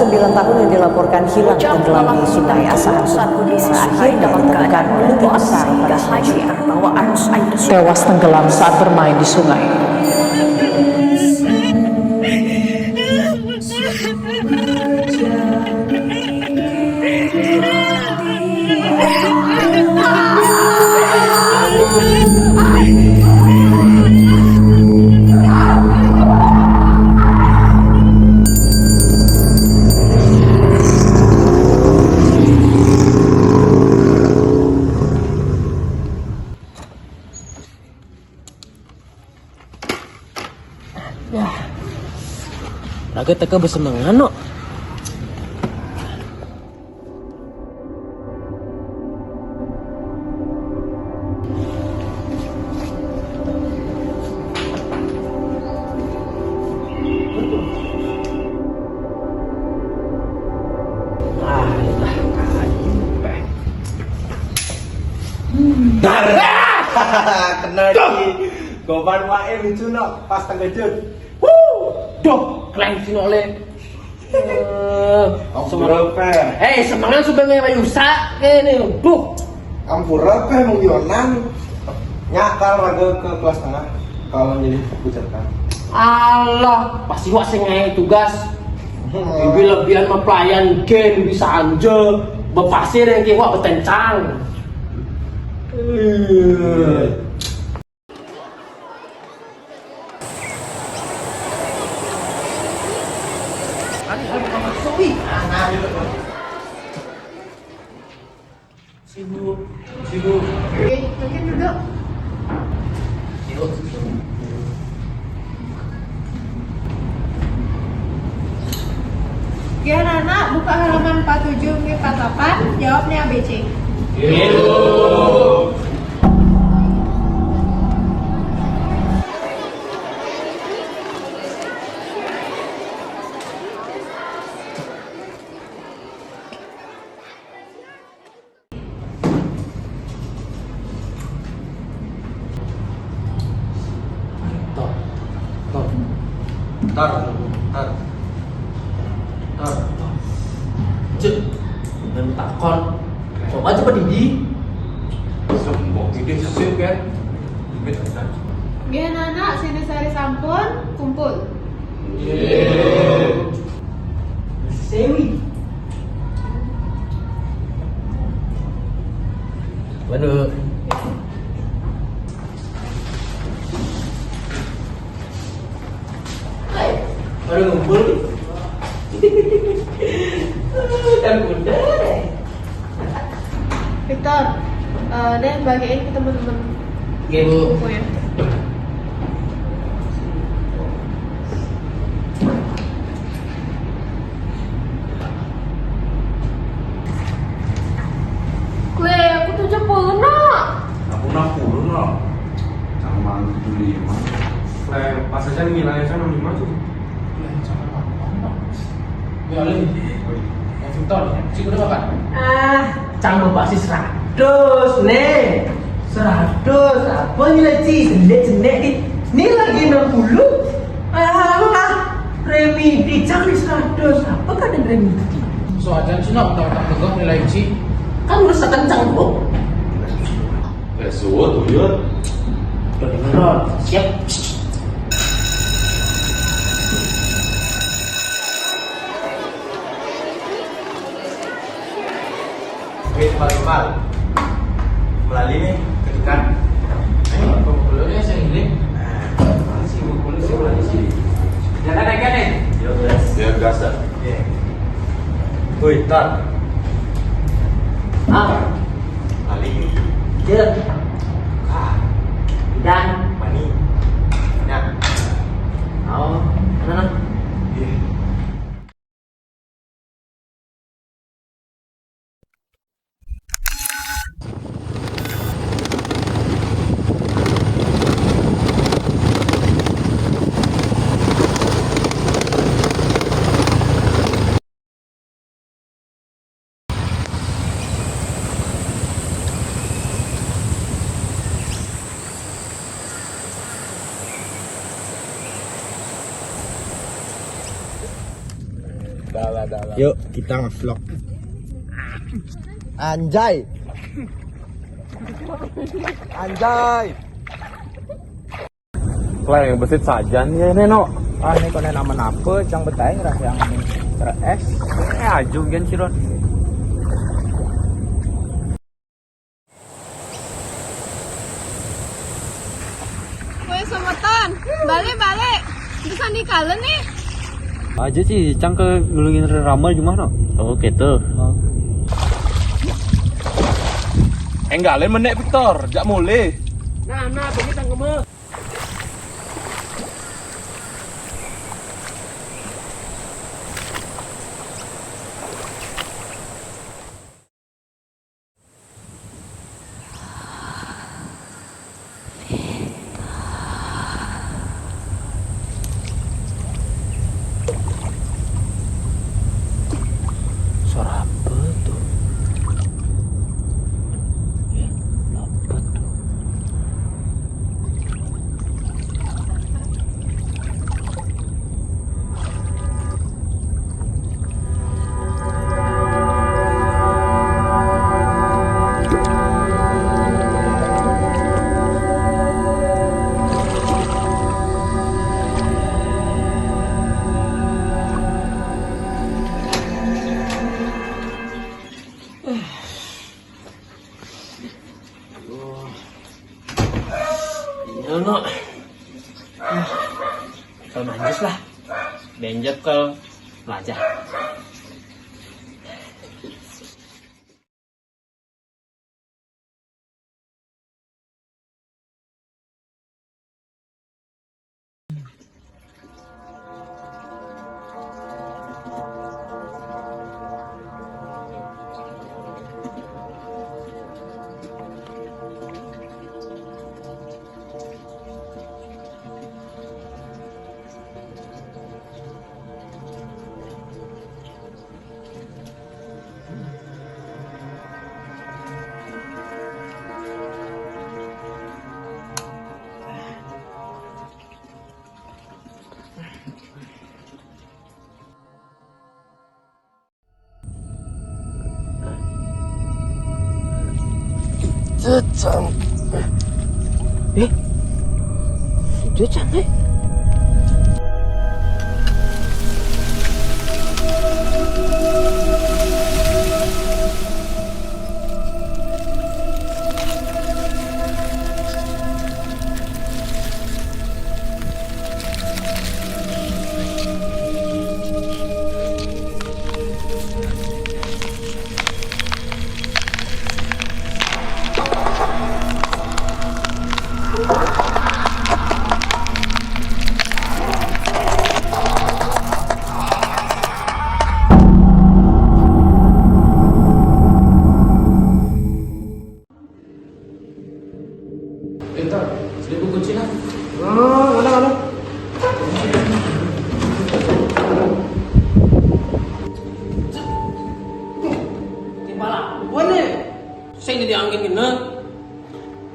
9 tahun yang dilaporkan hilang tenggelam di Sungai Asahan akhirnya ditemukan oleh tim SAR pada Senin tewas tenggelam saat bermain di sungai. Agak teka bersemangat no. Kena di goban wae lucu no pas tenggejut. Duh, kalian sini oleh. Semangat semangat supaya yusa ini. Duh, Ampura pe mau Yonan. Nyakal raga ke kelas tengah kalau jadi bucerkan. Allah, pasti wak sengai tugas. Lebih lebihan mempelayan game bisa anja bepasir yang kiwak betencang. Sibuk. Oke, mungkin duduk. Ya, anak buka halaman 47 ke 48, jawabnya ABC. Cek, dan takon. Coba coba Didi. Sombong ide sih kan. Ya, anak sini sari sampun, kumpul. Sewi. Waduh. Baru ngumpul. Dan bunda. Victor, dan bagiin ke teman-teman Iya bu. bukunya. Kue, aku 70 nak. Aku nak puluh no. Sama 75. Pas aja nilainya kan 65 tuh. Ya oleh. Victor, sih udah makan? Cang berbasis 100 nih. 100 apa nilai jenek ini lagi 60. Remedi cang 100 apa kan yang remedi? Soalnya cina otak-otak tegak nilai ci kan udah sekencang kok. Suwo tuh yun. Udah dengeron, siap. Kembali melalui nih ketikan. Pemulanya saya ini. Sibuk melalui sini. Jangan naik nih. Ya gas dah. Woi, tar. Kali ini. Jer. Dan Mani. Ya. mana? Yuk kita nge-vlog. Anjay. Anjay. Kleng besit saja nih Neno. Ah ini konen nama apa? Cang betai ngerasa yang es. Aju gen Ciron. Woi sometan, balik. Bisa dikalen nih. Aja sih, cang ke nulungin ramal gimana? Oh gitu. Enggak lain menek Victor, jak mulai. Nah, begini tang keme. Suara apa tuh? Apa tuh? Nono, kalau manjus lah, benjep kalau belajar. Jecang. Jecang Bentar, seribu kunci lah. Ada. Timpala, boleh. Saya ini diangin kena.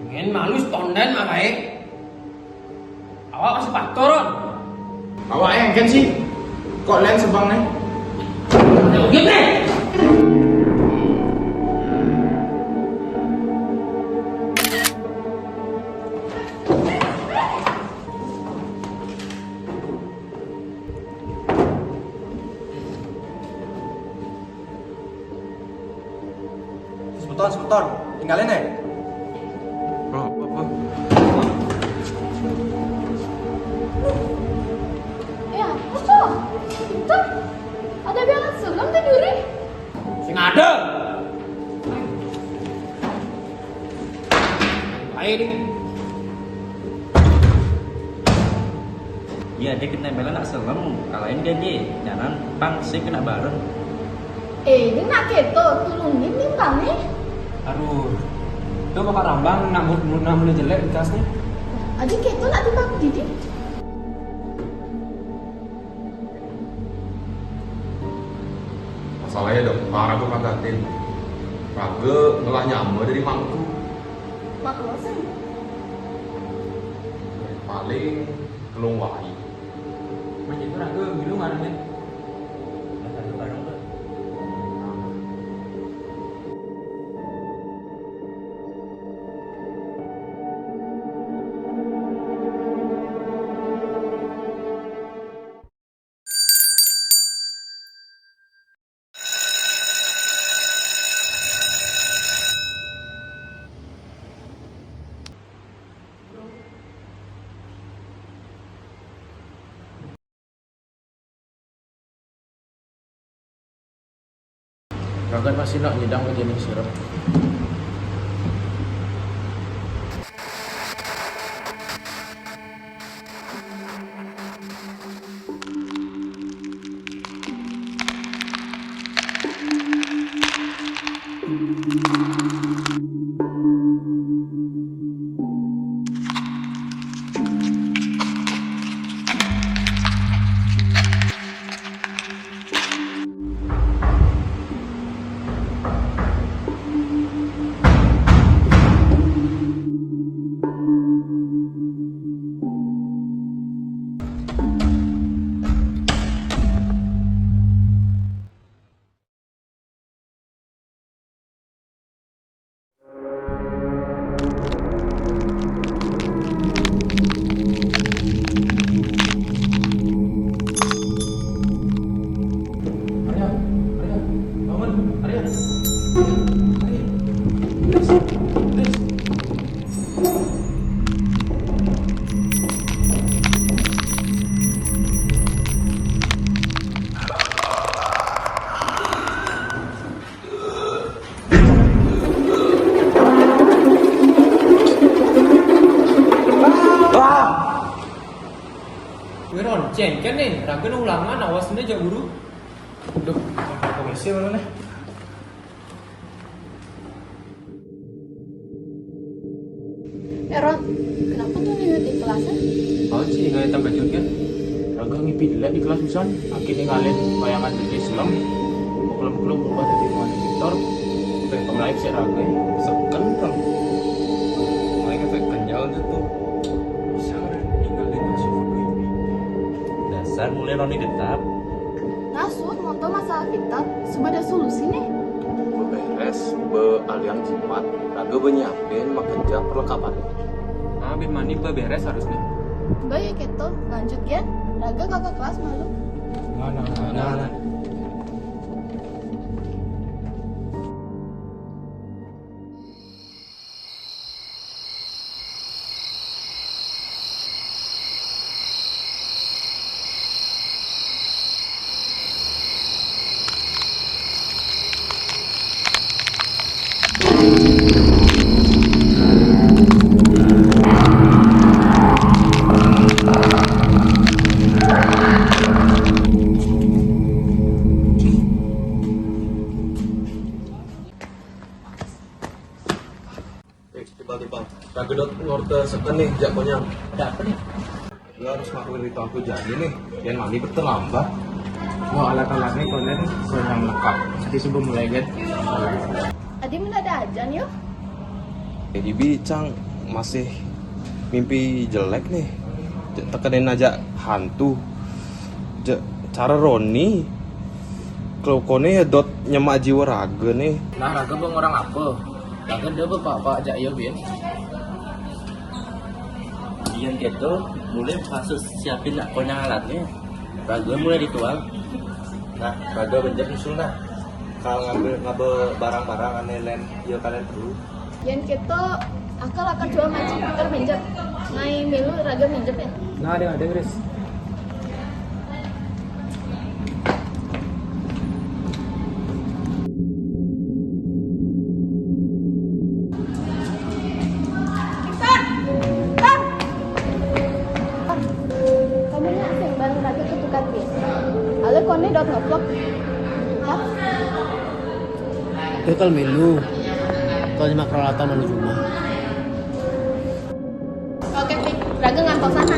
Ingin malu stonden apa Awak masih faktoron. Awak yang kan sih? Kok lain sebang nih? Gimana? Sebentar. Tinggalin ya. Apa? Apa tuh? Itu ada biangan selam tadi Duri. Sing ada. Ayo deh. Iya, dia kena bela nak serem, kalahin dia, jangan pang sih kena bareng. Ini nak keto, tolongin timbang nih. Aduh. Itu bakal rambang nak mulai jelek bekasnya. Adik keto nak timbang Didi. Masalahnya dong, parah gue katatin. Raga ngelah nyama dari mangku. Makasih. Paling kelung wahi. Macam itu ragu, gitu ngarangin. Bareng Ragan masih nak nyedang lagi nih sirup. Wiron, cengken nih, Ragen ulangan, awasin aja guru. Duh, komisi mana nih? Ron, kenapa tuh nih di kelasnya? Oh sih, nggak tambah juga. Raga ngipi dilihat di kelas pisan. Akhirnya ngalin bayangan dari Islam. Belum berubah dari mana Victor. Udah pemelaik si Raga, seken dong. Mereka tekan jauh tuh. Bisa ninggalin hasil foto ini. Dasar mulai Roni getap. Nasut, monto masalah kita, sebagai solusi nih. Beberes, aliang jimat. Raga benyiapin makerja perlengkapan. Nah, bin mani beres harusnya. Baik gitu, lanjut ya. Raga kakak kelas malu. Nah. Tiba-tiba Ragedot ngorte seken nih jagonya. Ada apa nih? Lu harus ngelakuin ritual aku jadi nih. Dan mandi berterlambat. Wah, alat-alatnya konen senang lengkap. Jadi sebelum mulai kan. Adi mana ada aja nih yuk. Ibi Cang masih mimpi jelek nih. Tekenin aja hantu. Cara Roni kelukone ya dot nyemak jiwa Raga nih. Nah, Raga bang orang apa? Raga dia bapak aja ya bin. Dian gitu, mulai kasus siapin nak konyang alatnya. Raga mulai ritual. Nah, Raga benjak usul nah. Kalau ngambil barang-barang aneh lain, ya kalian perlu. Yang gitu, akal akan jual macam putar minjat. Ngai milu Raga minjat ya. Nah, ada Gris. Kamu nya asing bareng Raga ketukan bis. Ale kone dot ngevlog. Hah? Total melu. Kalau cuma peralatan menuju rumah. Oke, Pik. Raga ngantong sana.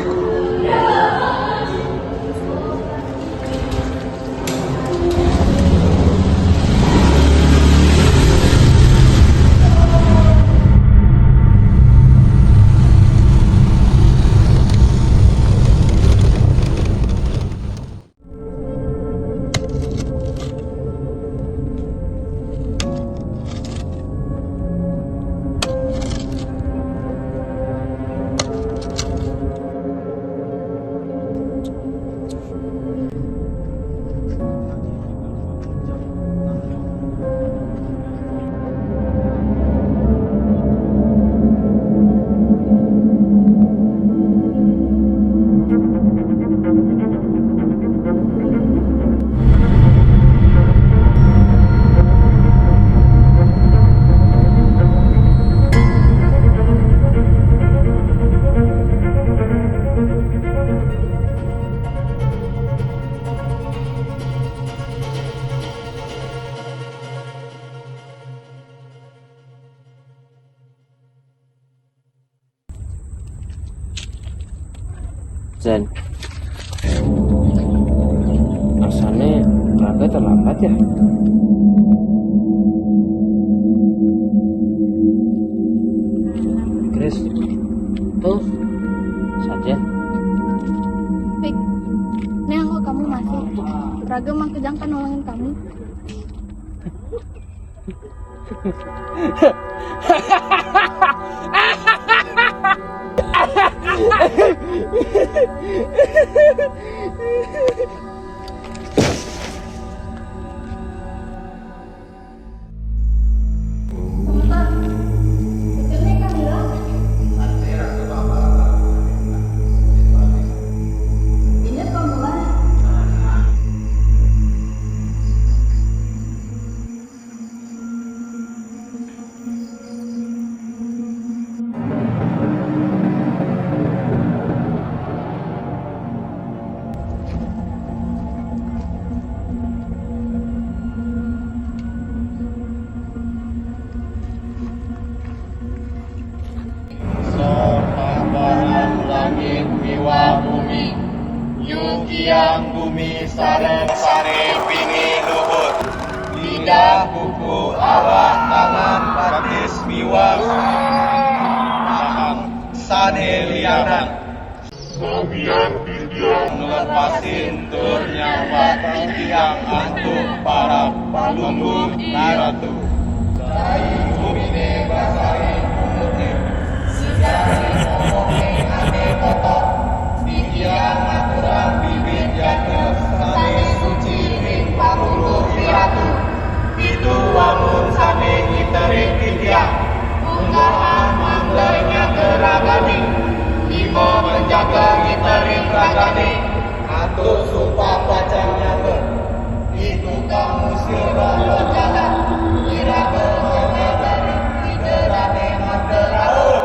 Zen, asalnya Raga terlambat ya? Chris, tuh saja. Fik, nih kok kamu masih. Raga mah kejang kan nolongin kamu. Langit miwa bumi Yukiang bumi sare pingi luhur Lidah kuku awak tangan batis miwa Mahang sane lianang Sabian pidiang ngelepasin tur nyawa Tiang antuk para palunggu naratu Dari bumi basari putih Sidari ngomongin ane kotok Pikiran aturan bibit jaga Sane suci ring pamulu wiratu Itu wamun sane ngiterik pikiang Unggahan mangganya geragani Imo menjaga ngiterik ragani Atuk sumpah pacangnya ber Itu kamu sirah jaga Kira berhanya dari Iderane manderau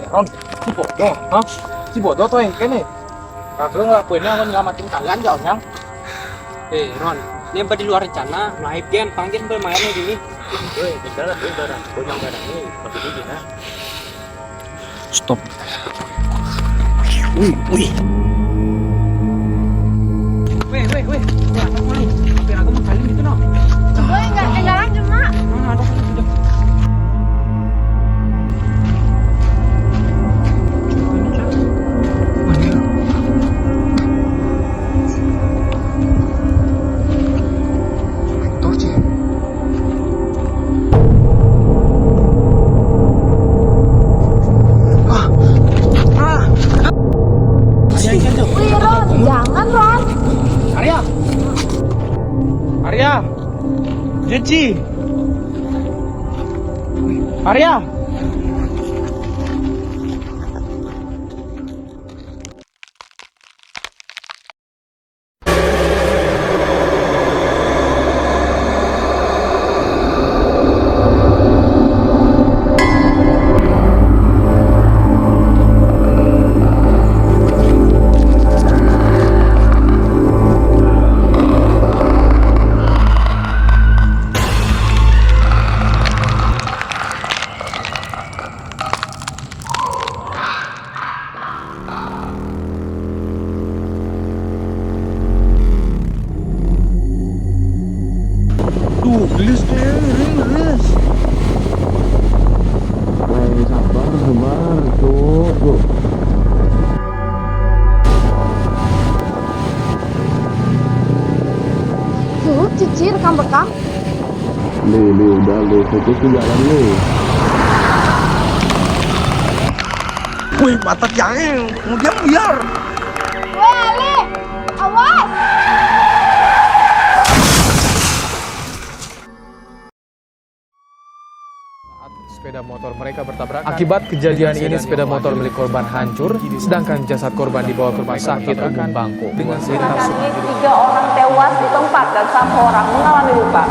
Ron, si bodoh, hah? Si bodoh tuh yang kene. Raga ngelakuinnya kan nyelamatin kalian jauh yang. Ron, ini di luar rencana, naik gen, panggil bermainnya gini. Beneran, gue yang barang ini, tapi ini ya. Stop. Weh, anak main. Biar aku mau kalian gitu no. Gue enggak lanjut, Mak. Wih, Ron, jangan, Ron. Arya, Jeci, Arya. Gelis gelis. Sabar, tuh. Tuh, Cici rekam-rekam. Udah, fokus ke jalan nih. Wih, batak yang kemudian biar. Weh, Ali, awas. sepeda motor mereka bertabrakan. Akibat kejadian ini, sepeda motor milik korban hancur, sedangkan jasad korban dibawa ke rumah sakit umum Bangko. Dengan sekitar 3 orang tewas di tempat dan 1 orang mengalami luka.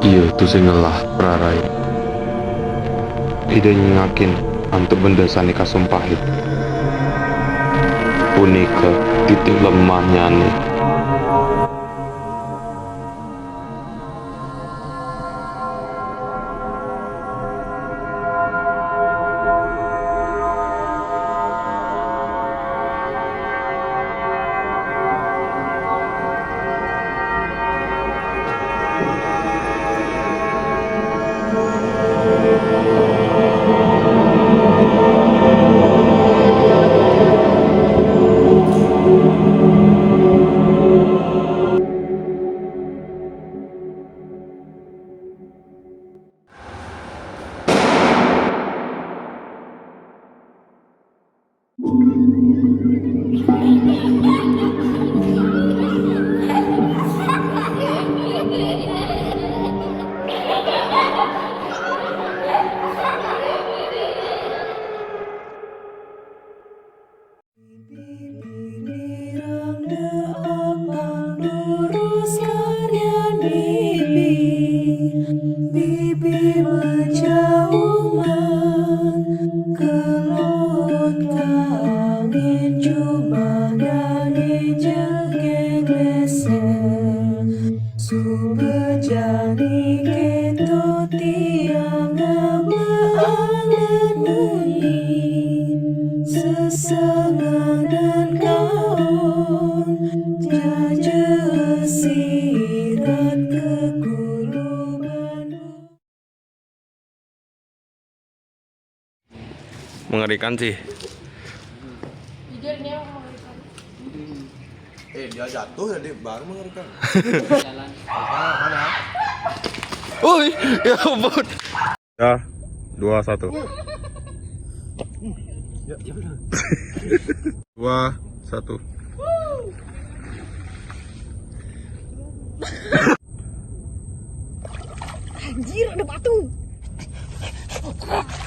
Iya tu singelah prarai. Ide nyakin untuk benda sani kasumpahit. Punika titik lemahnya nih. Mengerikan sih. Dia jatuh jadi baru mengerikan. Woi, ya ampun. Ya, 2, 1. 2, 1. Anjir, ada batu.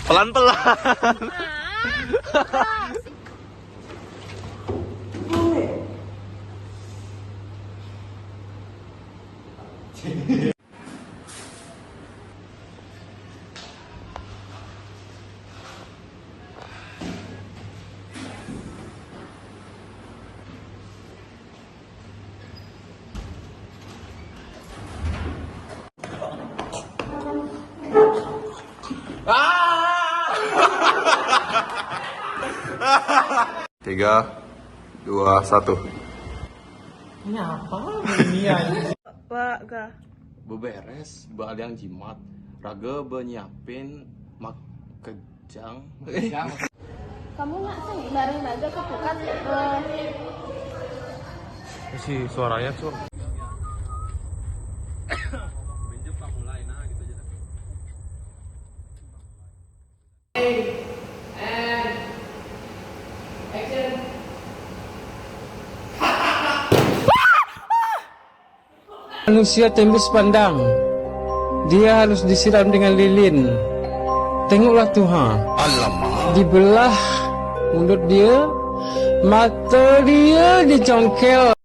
Pelan-pelan. Tiga, 2, 1. Ini apa? Ini Pak, ga. beberes, yang jimat. Raga benyiapin mak kejang. Kamu nggak sih bareng Naga ke Pukat? Si suaranya tuh. Manusia tembus pandang, dia harus disiram dengan lilin. Tengoklah Tuhan, dibelah mulut dia, mata dia dicongkel.